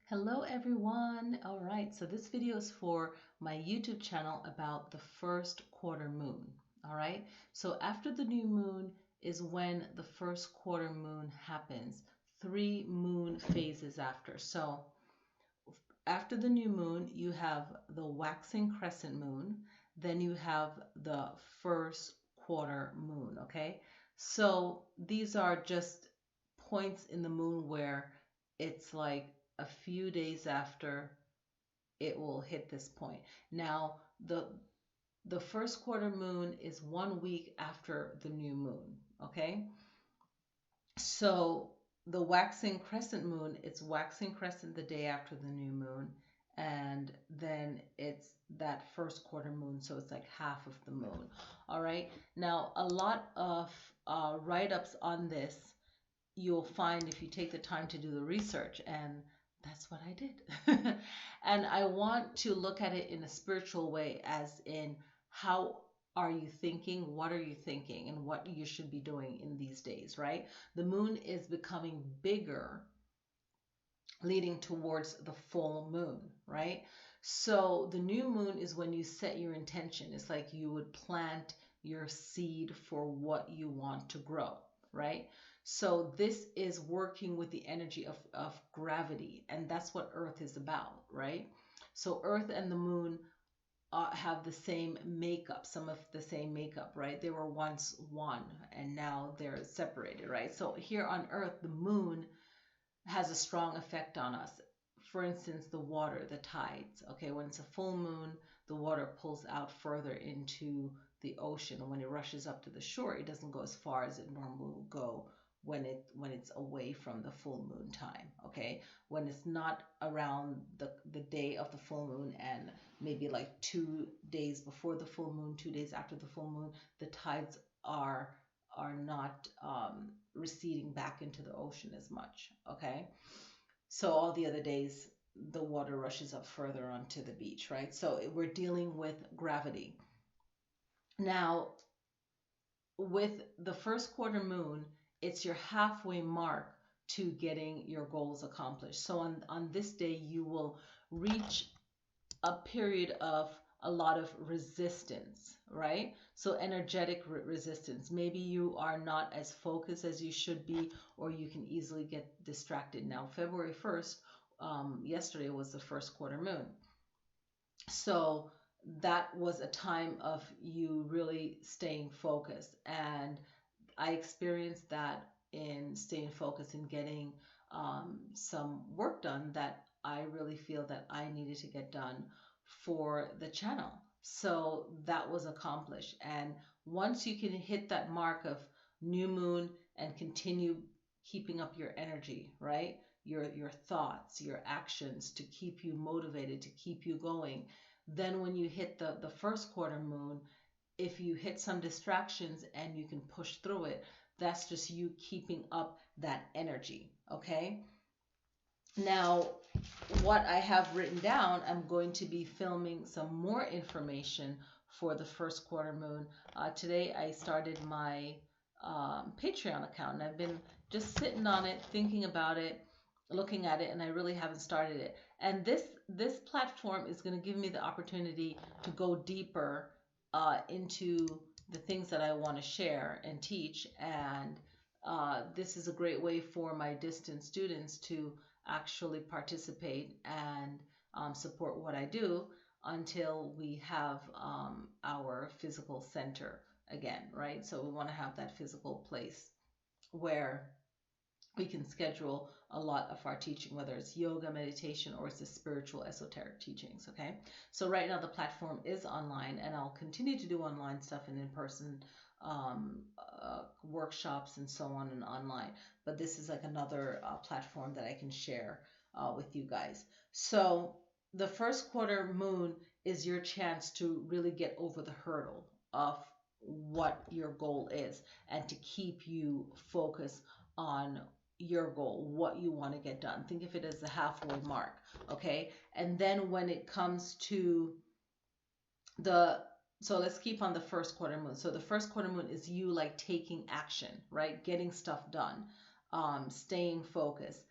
Hello everyone. All right, so this video is for my YouTube channel about the first quarter moon. All right, so after the new moon is when the first quarter moon happens, 3 moon phases after. So after the new moon, you have the waxing crescent moon, then you have the first quarter moon. Okay, so these are just points in the moon where it's like a few days after it will hit this point. Now, the first quarter moon is 1 week after the new moon, okay? So the waxing crescent moon, it's waxing crescent the day after the new moon, and then it's that first quarter moon, so it's like half of the moon. All right. Now, a lot of write-ups on this you'll find if you take the time to do the research, and that's what I did. And I want to look at it in a spiritual way, as in how are you thinking, what are you thinking, and what you should be doing in these days, right? The moon is becoming bigger, leading towards the full moon, right? So the new moon is when you set your intention. It's like you would plant your seed for what you want to grow, right? So this is working with the energy of gravity, and that's what Earth is about, right? So Earth and the moon have the same makeup, some of the same makeup, right? They were once one, and now they're separated, right? So here on Earth, the moon has a strong effect on us. For instance, the water, the tides. Okay, when it's a full moon, the water pulls out further into the ocean. And when it rushes up to the shore, it doesn't go as far as it normally will go when it's away from the full moon time. Okay, when it's not around the day of the full moon, and maybe like 2 days before the full moon, 2 days after the full moon, the tides are not receding back into the ocean as much. Okay, so all the other days the water rushes up further onto the beach, right? So we're dealing with gravity. Now, with the first quarter moon, it's your halfway mark to getting your goals accomplished. So on this day, you will reach a period of a lot of resistance, right? So energetic resistance. Maybe you are not as focused as you should be, or you can easily get distracted. Now, February 1st, yesterday was the first quarter moon. So that was a time of you really staying focused. And I experienced that in staying focused and getting some work done that I really feel that I needed to get done for the channel. So that was accomplished. And once you can hit that mark of new moon and continue keeping up your energy, right? Your thoughts, your actions to keep you motivated, to keep you going. Then when you hit the first quarter moon, if you hit some distractions and you can push through it, that's just you keeping up that energy. Okay. Now, what I have written down, I'm going to be filming some more information for the first quarter moon. Today I started my Patreon account, and I've been just sitting on it, thinking about it, looking at it, and I really haven't started it. And this platform is going to give me the opportunity to go deeper into the things that I want to share and teach. And this is a great way for my distant students to actually participate and support what I do until we have our physical center again, right? So we want to have that physical place where we can schedule a lot of our teaching, whether it's yoga, meditation, or it's the spiritual esoteric teachings. Okay, so right now the platform is online, and I'll continue to do online stuff and in-person workshops and so on and online, but this is like another platform that I can share with you guys. So the first quarter moon is your chance to really get over the hurdle of what your goal is and to keep you focused on your goal, what you want to get done. Think of it as the halfway mark. Okay, and then when it comes to so let's keep on the first quarter moon. So the first quarter moon is you like taking action, right? Getting stuff done, staying focused.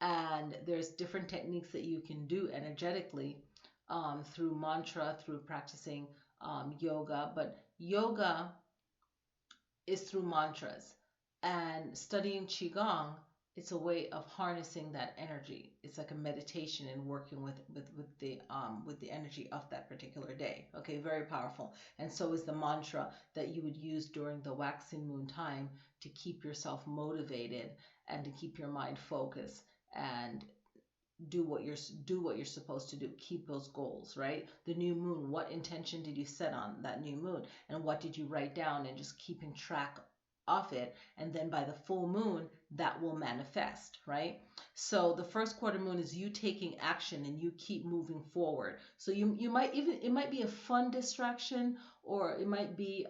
And there's different techniques that you can do energetically, through mantra, through practicing yoga. But yoga is through mantras, and studying qigong, it's a way of harnessing that energy. It's like a meditation and working with the energy of that particular day. Okay, very powerful. And so is the mantra that you would use during the waxing moon time to keep yourself motivated and to keep your mind focused and do what you're supposed to do. Keep those goals, right? The new moon, what intention did you set on that new moon, and what did you write down, and just keeping track of it. And then by the full moon, that will manifest, right? So the first quarter moon is you taking action and you keep moving forward. So you might even, it might be a fun distraction, or it might be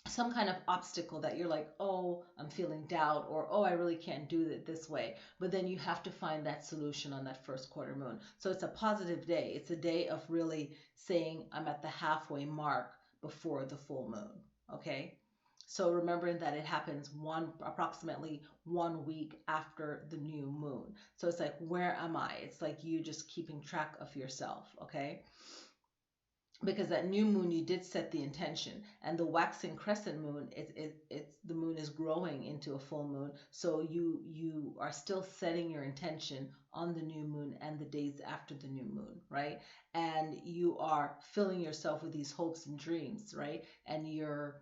some kind of obstacle that you're like, oh, I'm feeling doubt, or oh, I really can't do it this way. But then you have to find that solution on that first quarter moon. So it's a positive day. It's a day of really saying, I'm at the halfway mark before the full moon. Okay. So remembering that it happens approximately 1 week after the new moon. So it's like, where am I? It's like you just keeping track of yourself. Okay. Because that new moon, you did set the intention, and the waxing crescent moon, it's the moon is growing into a full moon, so you are still setting your intention on the new moon and the days after the new moon, right? And you are filling yourself with these hopes and dreams, right? And your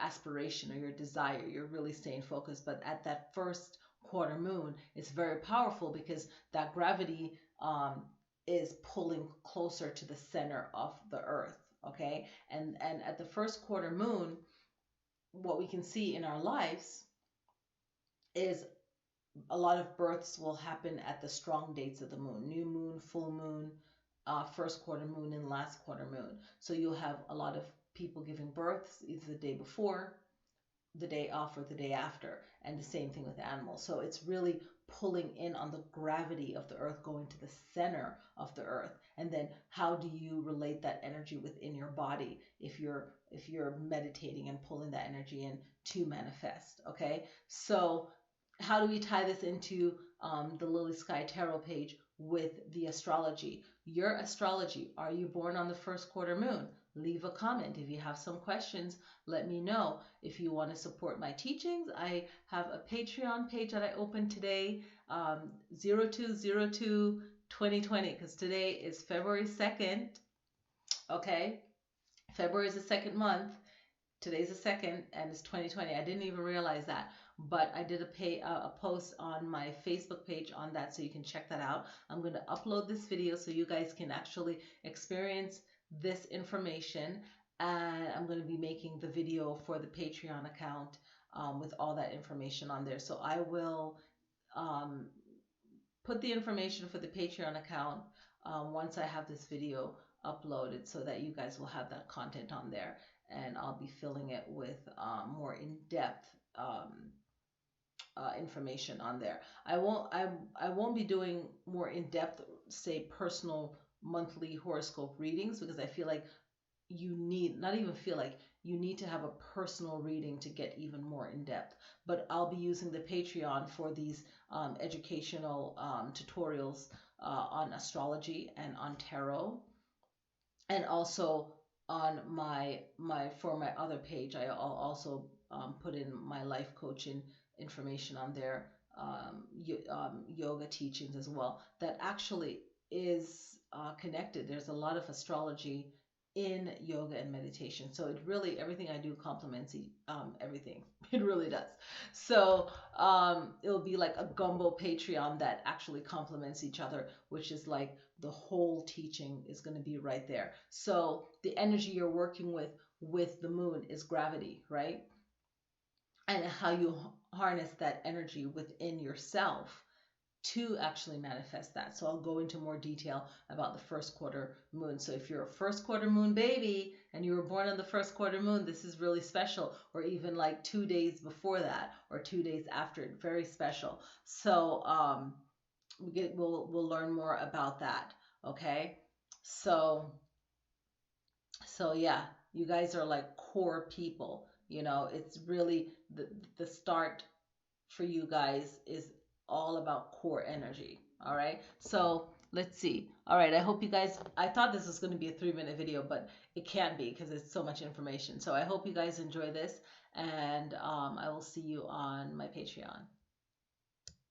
aspiration or your desire, you're really staying focused. But at that first quarter moon, it's very powerful because that gravity is pulling closer to the center of the earth. Okay. And at the first quarter moon, what we can see in our lives is a lot of births will happen at the strong dates of the moon: new moon, full moon, first quarter moon, and last quarter moon. So you'll have a lot of people giving births either the day before, the day off, or the day after. And the same thing with animals. So it's really pulling in on the gravity of the earth, going to the center of the earth. And then how do you relate that energy within your body if you're meditating and pulling that energy in to manifest? Okay. So how do we tie this into the Lily Sky Tarot page with the astrology? Your astrology, are you born on the first quarter moon? Leave a comment. If you have some questions, let me know. If you want to support my teachings, I have a Patreon page that I opened today, 0202 2020, because today is February 2nd. Okay, February is the second month. Today's the second, and it's 2020. I didn't even realize that, but I did a post on my Facebook page on that, so you can check that out. I'm going to upload this video so you guys can actually experience this information, and I'm going to be making the video for the Patreon account with all that information on there. So I will um, put the information for the Patreon account once I have this video uploaded, so that you guys will have that content on there, and I'll be filling it with more in-depth information on there. I won't be doing more in-depth, say, personal monthly horoscope readings, because I feel like you need, not even feel like, you need to have a personal reading to get even more in depth. But I'll be using the Patreon for these educational tutorials on astrology and on tarot, and also on my other page, I'll also put in my life coaching information on there, yoga teachings as well, that actually is connected. There's a lot of astrology in yoga and meditation, so it really, everything I do complements everything. It really does. So it'll be like a gumbo Patreon that actually complements each other, which is like the whole teaching is going to be right there. So the energy you're working with the moon is gravity, right? And how you harness that energy within yourself to actually manifest that. So I'll go into more detail about the first quarter moon. So if you're a first quarter moon baby and you were born on the first quarter moon, this is really special. Or even like 2 days before that or 2 days after it, very special. So we'll learn more about that. Okay. So yeah, you guys are like core people. It's really the start for you guys is all about core energy. All right. So let's see. All right. I hope you guys, I thought this was going to be a 3-minute video, but it can't be because it's so much information. So I hope you guys enjoy this, and I will see you on my Patreon.